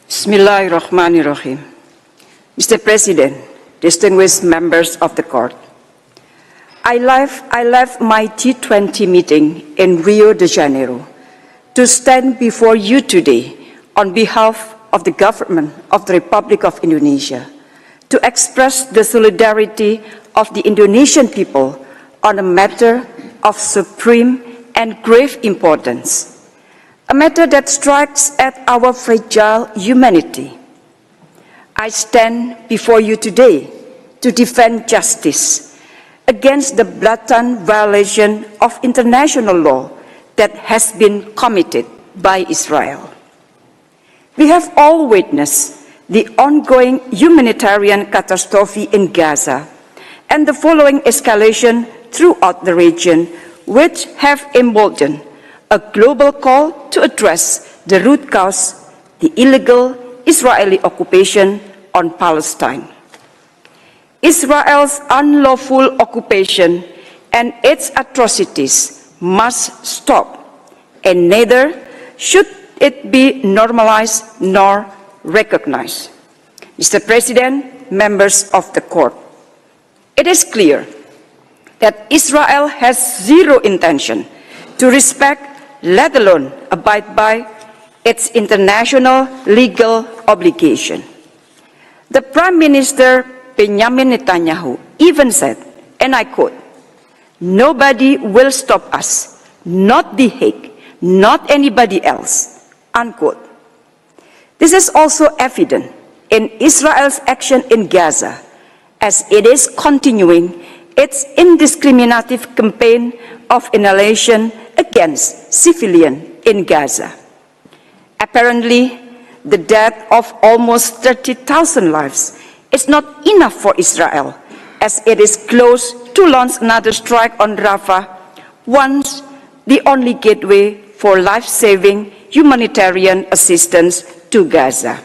Bismillahirrahmanirrahim. Mr. President, distinguished members of the court, I left my G20 meeting in Rio de Janeiro to stand before you today on behalf of the government of the Republic of Indonesia to express the solidarity of the Indonesian people on a matter of supreme and grave importance, a matter that strikes at our fragile humanity. I stand before you today to defend justice against the blatant violation of international law that has been committed by Israel. We have all witnessed the ongoing humanitarian catastrophe in Gaza and the following escalation throughout the region, which have emboldened a global call to address the root cause, the illegal Israeli occupation on Palestine. Israel's unlawful occupation and its atrocities must stop, and neither should it be normalized nor recognized. Mr. President, members of the court, it is clear that Israel has zero intention to respect, let alone abide by, its international legal obligation. The Prime Minister Benjamin Netanyahu even said, and I quote, "Nobody will stop us, not The Hague, not anybody else," unquote. This is also evident in Israel's action in Gaza, as it is continuing its indiscriminative campaign of annihilation against civilians in Gaza. Apparently, the death of almost 30,000 lives is not enough for Israel, as it is close to launch another strike on Rafah, once the only gateway for life-saving humanitarian assistance to Gaza.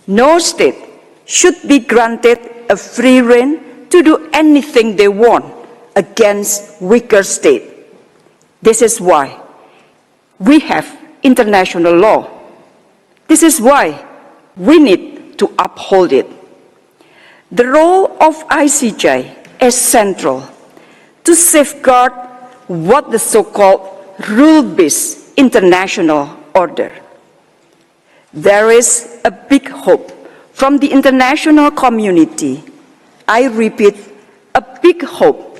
No state should be granted a free rein to do anything they want against weaker state. This is why we have international law. This is why we need to uphold it. The role of ICJ is central to safeguard what the so-called rule-based international order. There is a big hope from the international community. I repeat, a big hope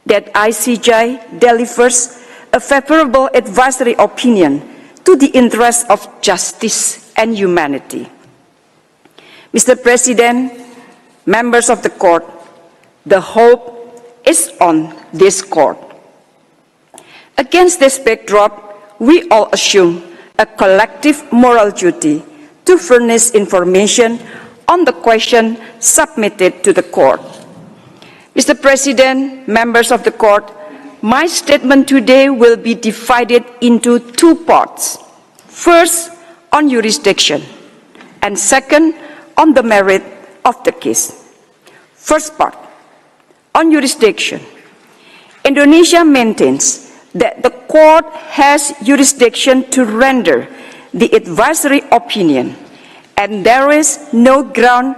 that ICJ delivers a favorable advisory opinion to the interests of justice and humanity. Mr. President, members of the court, the hope is on this court. Against this backdrop, we all assume a collective moral duty to furnish information on the question submitted to the court. Mr. President, members of the court, my statement today will be divided into two parts. First, on jurisdiction, and second, on the merit of the case. First part, on jurisdiction. Indonesia maintains that the court has jurisdiction to render the advisory opinion, and there is no ground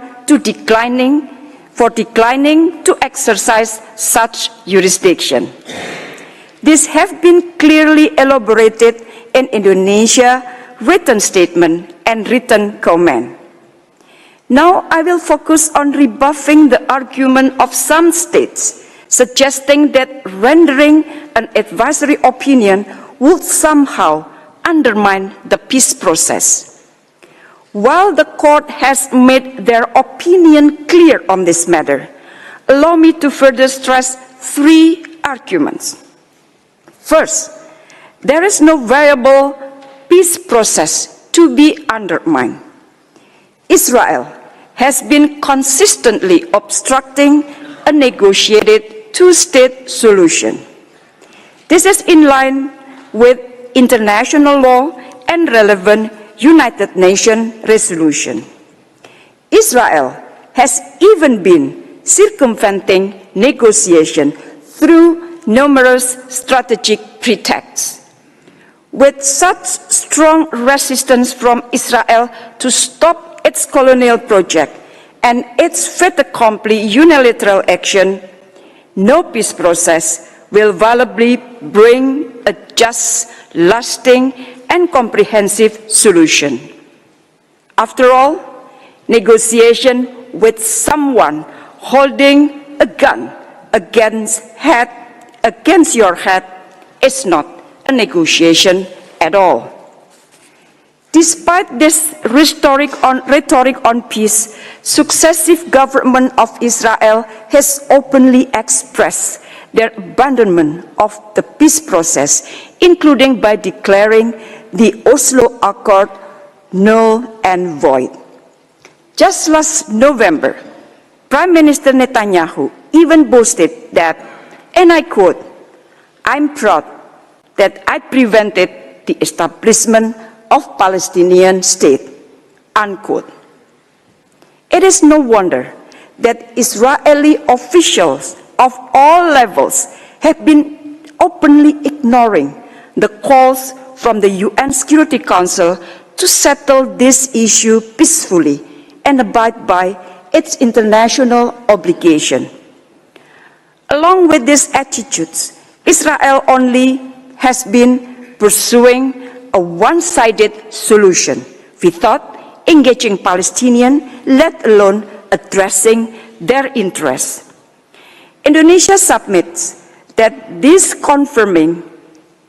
for declining to exercise such jurisdiction. This has been clearly elaborated in Indonesia written statement and written comment. Now I will focus on rebuffing the argument of some states, suggesting that rendering an advisory opinion would somehow undermine the peace process. While the court has made their opinion clear on this matter, allow me to further stress three arguments. First, there is no viable peace process to be undermined. Israel has been consistently obstructing a negotiated two-state solution. This is in line with international law and relevant United Nations resolution. Israel has even been circumventing negotiation through numerous strategic pretexts. With such strong resistance from Israel to stop its colonial project and its fait accompli unilateral action, no peace process will validly bring a just, lasting, and comprehensive solution. After all, negotiation with someone holding a gun against your head is not a negotiation at all. Despite this rhetoric on peace, successive government of Israel has openly expressed their abandonment of the peace process, including by declaring the Oslo Accord null and void. Just last November, Prime Minister Netanyahu even boasted that, and I quote, "I'm proud that I prevented the establishment of Palestinian state," unquote. It is no wonder that Israeli officials of all levels have been openly ignoring the calls from the UN Security Council to settle this issue peacefully and abide by its international obligation. Along with these attitudes, Israel only has been pursuing a one-sided solution without engaging Palestinians, let alone addressing their interests. Indonesia submits that this confirming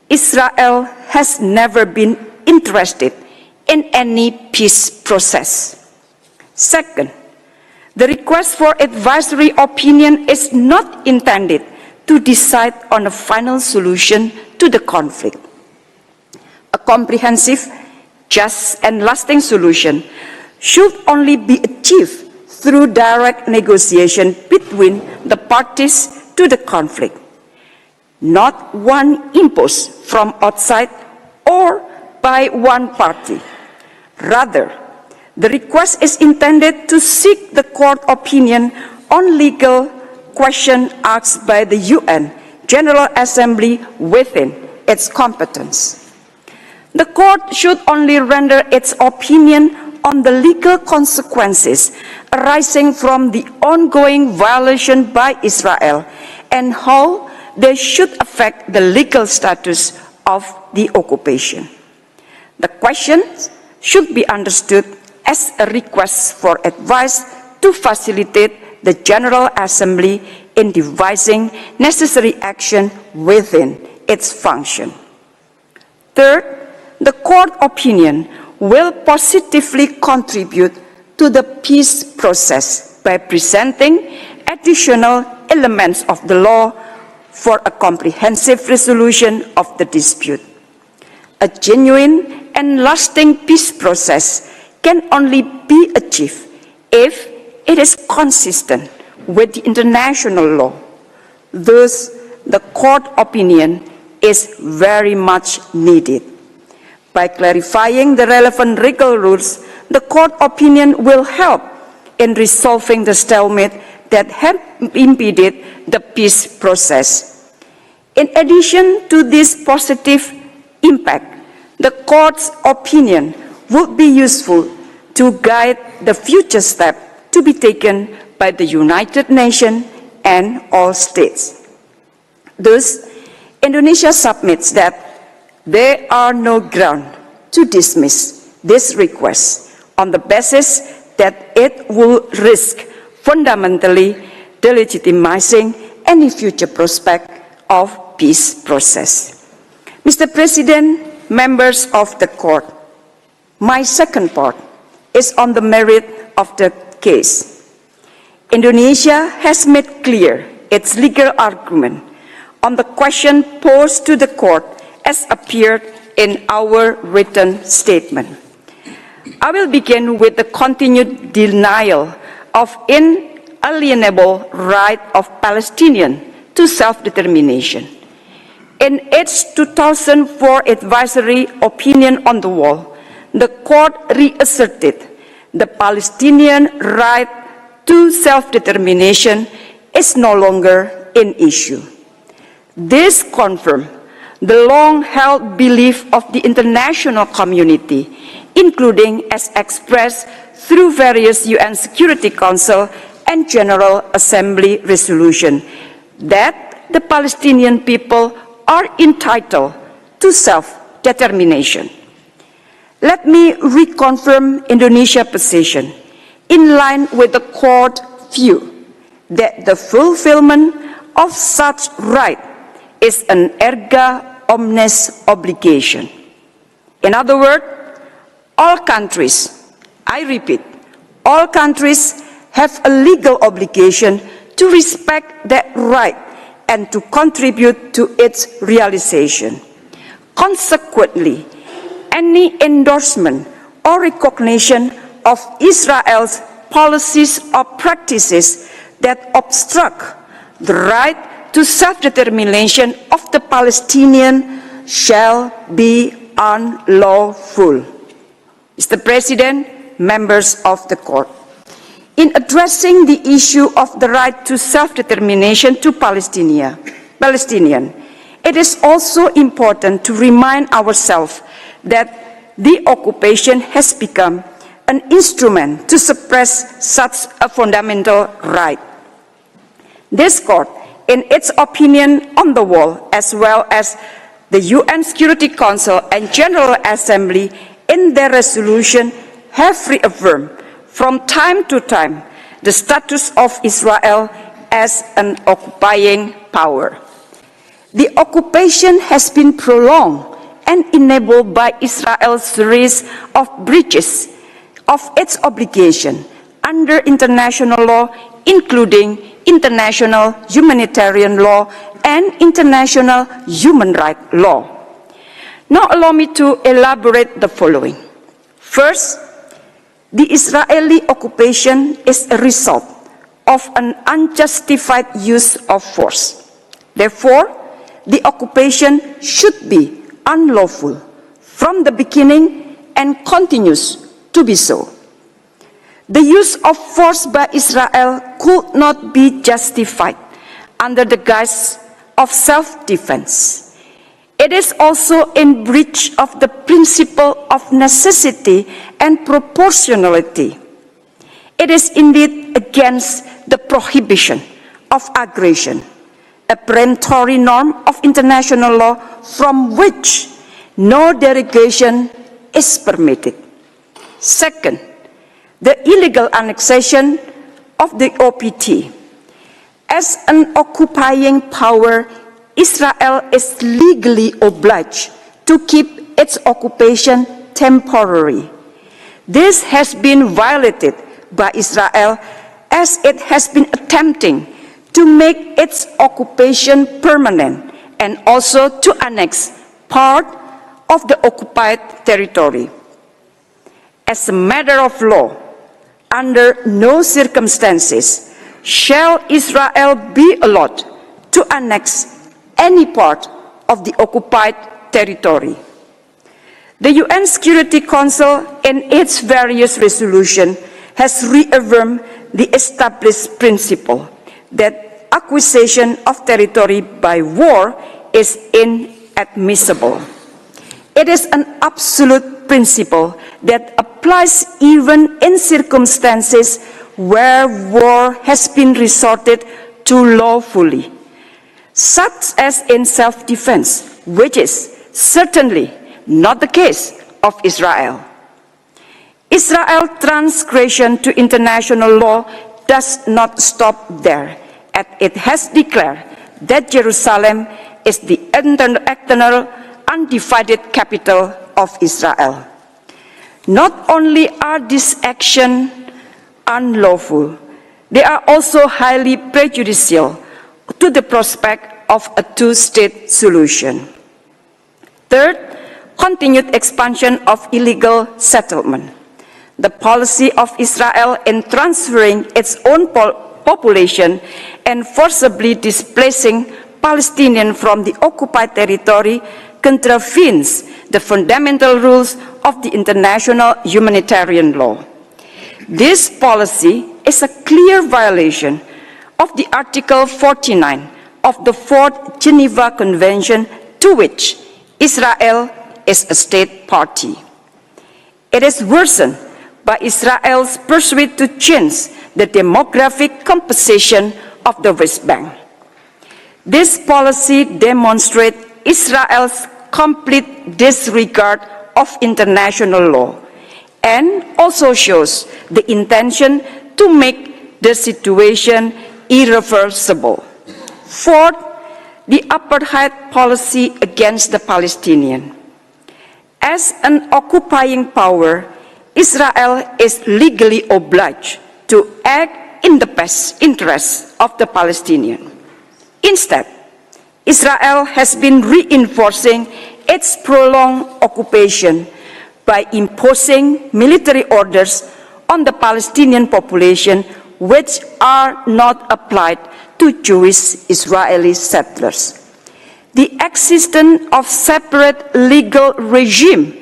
Israel has never been interested in any peace process. Second, the request for advisory opinion is not intended to decide on a final solution to the conflict. A comprehensive, just, and lasting solution should only be achieved through direct negotiation between the parties to the conflict, not one imposed from outside or by one party. Rather, the request is intended to seek the court opinion on legal questions asked by the UN General Assembly within its competence. The court should only render its opinion on the legal consequences arising from the ongoing violation by Israel and how they should affect the legal status of the occupation. The questions should be understood as a request for advice to facilitate the General Assembly in devising necessary action within its function. Third, the court opinion will positively contribute to the peace process by presenting additional elements of the law for a comprehensive resolution of the dispute. A genuine and lasting peace process can only be achieved if it is consistent with the international law. Thus, the court opinion is very much needed. By clarifying the relevant legal rules, the court opinion will help in resolving the stalemate that have impeded the peace process. In addition to this positive impact, the court's opinion would be useful to guide the future step to be taken by the United Nations and all states. Thus, Indonesia submits that there are no grounds to dismiss this request on the basis that it will risk fundamentally delegitimizing any future prospect of peace process. Mr. President, members of the court, my second part is on the merit of the case. Indonesia has made clear its legal argument on the question posed to the court as appeared in our written statement. I will begin with the continued denial of inalienable right of Palestinians to self-determination. In its 2004 advisory opinion on the wall, the court reasserted the Palestinian right to self-determination is no longer an issue. This confirmed the long-held belief of the international community, including as expressed through various UN Security Council and General Assembly resolutions, that the Palestinian people are entitled to self-determination. Let me reconfirm Indonesia's position in line with the court view that the fulfillment of such right is an erga omnes obligation. In other words, all countries, I repeat, all countries have a legal obligation to respect that right and to contribute to its realization. Consequently, any endorsement or recognition of Israel's policies or practices that obstruct the right to self-determination of the Palestinian shall be unlawful. Mr. President, members of the court, in addressing the issue of the right to self-determination to Palestinian, it is also important to remind ourselves that the occupation has become an instrument to suppress such a fundamental right. This court, in its opinion on the wall, as well as the UN Security Council and General Assembly in their resolution, have reaffirmed from time to time the status of Israel as an occupying power. The occupation has been prolonged and enabled by Israel's series of breaches of its obligation under international law, including international humanitarian law and international human rights law. Now allow me to elaborate the following. First, the Israeli occupation is a result of an unjustified use of force. Therefore, the occupation should be unlawful from the beginning and continues to be so. The use of force by Israel could not be justified under the guise of self-defense. It is also in breach of the principle of necessity and proportionality. It is indeed against the prohibition of aggression, a peremptory norm of international law from which no derogation is permitted. Second, the illegal annexation of the OPT. As an occupying power, Israel is legally obliged to keep its occupation temporary. This has been violated by Israel as it has been attempting to make its occupation permanent and also to annex part of the occupied territory. As a matter of law, under no circumstances shall Israel be allowed to annex any part of the occupied territory. The UN Security Council, in its various resolutions, has reaffirmed the established principle that acquisition of territory by war is inadmissible. It is an absolute principle that applies even in circumstances where war has been resorted to lawfully, such as in self-defense, which is certainly not the case of Israel. Israel's transgression to international law does not stop there, as it has declared that Jerusalem is the eternal, undivided capital of Israel. Not only are these actions unlawful, they are also highly prejudicial to the prospect of a two-state solution. Third, continued expansion of illegal settlement. The policy of Israel in transferring its own population and forcibly displacing Palestinians from the occupied territory contravenes the fundamental rules of the international humanitarian law. This policy is a clear violation of the Article 49 of the Fourth Geneva Convention to which Israel is a state party. It is worsened by Israel's pursuit to change the demographic composition of the West Bank. This policy demonstrates Israel's complete disregard of international law and also shows the intention to make the situation irreversible. Fourth, the apartheid policy against the Palestinians. As an occupying power, Israel is legally obliged to act in the best interests of the Palestinians. Instead, Israel has been reinforcing its prolonged occupation by imposing military orders on the Palestinian population which are not applied to Jewish Israeli settlers. The existence of separate legal regimes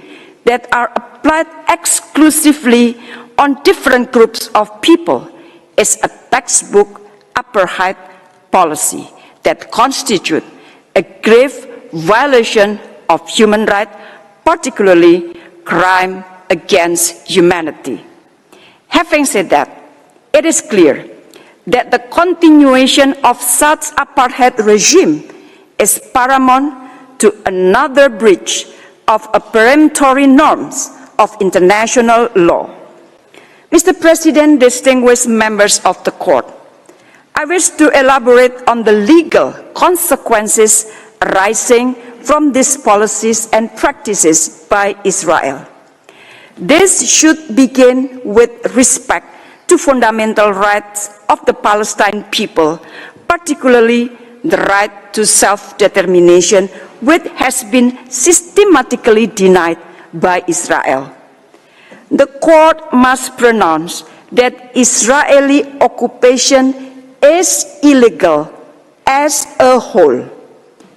that are applied exclusively on different groups of people is a textbook apartheid policy that constitutes a grave violation of human rights, particularly crime against humanity. Having said that, it is clear that the continuation of such apartheid regime is paramount to another breach of a peremptory norms of international law. Mr. President, distinguished members of the court, I wish to elaborate on the legal consequences arising from these policies and practices by Israel. This should begin with respect to fundamental rights of the Palestinian people, particularly the right to self-determination, which has been systematically denied by Israel. The court must pronounce that Israeli occupation is illegal as a whole.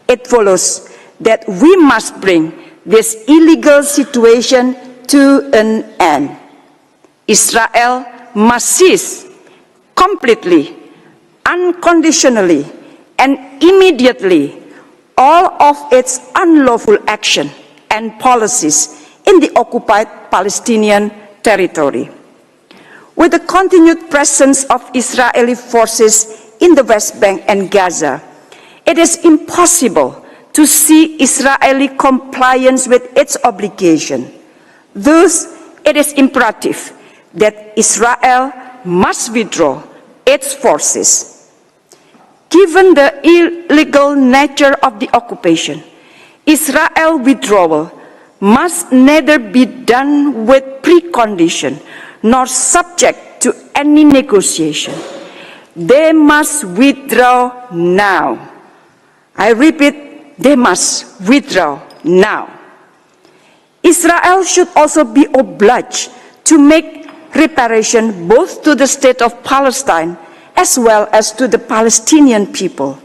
It follows that we must bring this illegal situation to an end. Israel must cease completely, unconditionally, and immediately all of its unlawful action and policies in the occupied Palestinian territory. With the continued presence of Israeli forces in the West Bank and Gaza, it is impossible to see Israeli compliance with its obligation. Thus, it is imperative that Israel must withdraw its forces. Given the illegal nature of the occupation, Israel withdrawal must neither be done with precondition nor subject to any negotiation. They must withdraw now. I repeat, they must withdraw now. Israel should also be obliged to make reparation both to the state of Palestine as well as to the Palestinian people.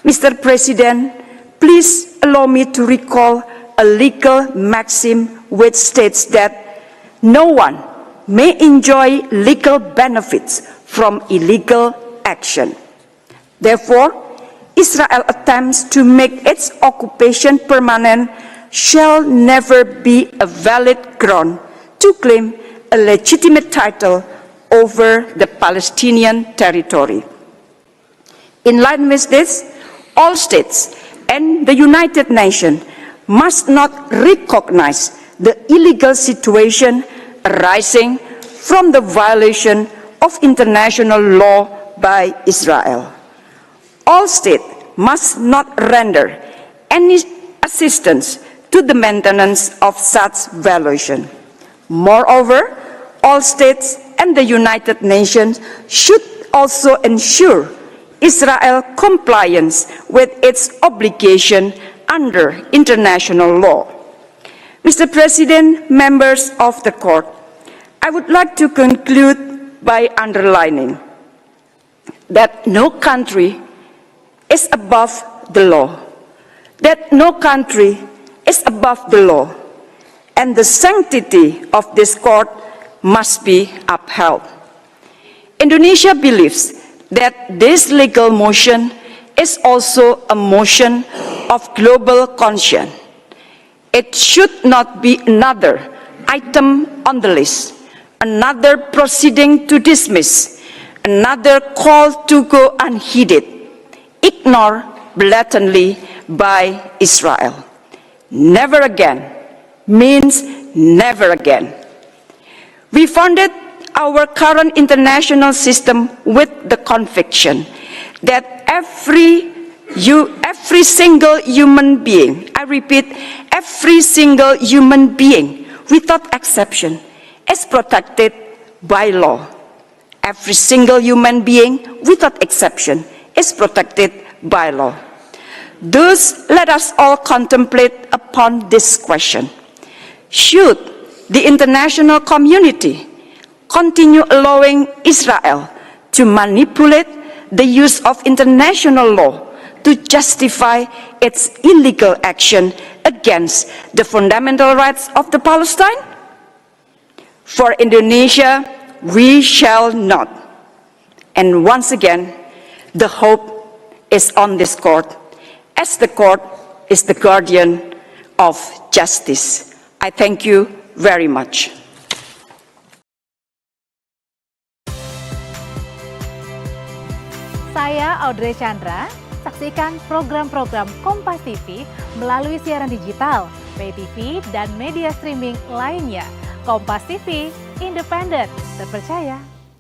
Mr. President, please allow me to recall a legal maxim which states that no one may enjoy legal benefits from illegal action. Therefore, Israel attempts to make its occupation permanent shall never be a valid ground to claim a legitimate title over the Palestinian territory. In line with this, all states and the United Nations must not recognize the illegal situation arising from the violation of international law by Israel. All states must not render any assistance to the maintenance of such violation. Moreover, all states and the United Nations should also ensure Israel compliance with its obligation under international law. Mr. President, members of the court, I would like to conclude by underlining that no country is above the law, that no country is above the law, and the sanctity of this court must be upheld. Indonesia believes that this legal motion is also a motion of global conscience. It should not be another item on the list, another proceeding to dismiss, another call to go unheeded, ignored blatantly by Israel. Never again means never again. We founded our current international system with the conviction that every single human being, I repeat, every single human being, without exception, is protected by law. Every single human being, without exception, is protected by law. Thus, let us all contemplate upon this question. Should the international community continue allowing Israel to manipulate the use of international law to justify its illegal action against the fundamental rights of the Palestine? For Indonesia, we shall not. And once again, the hope is on this court, as the court is the guardian of justice. I thank you very much. Saya Audrey Chandra, saksikan program-program Kompas TV melalui siaran digital, pay TV, dan media streaming lainnya. Kompas TV, independen, terpercaya,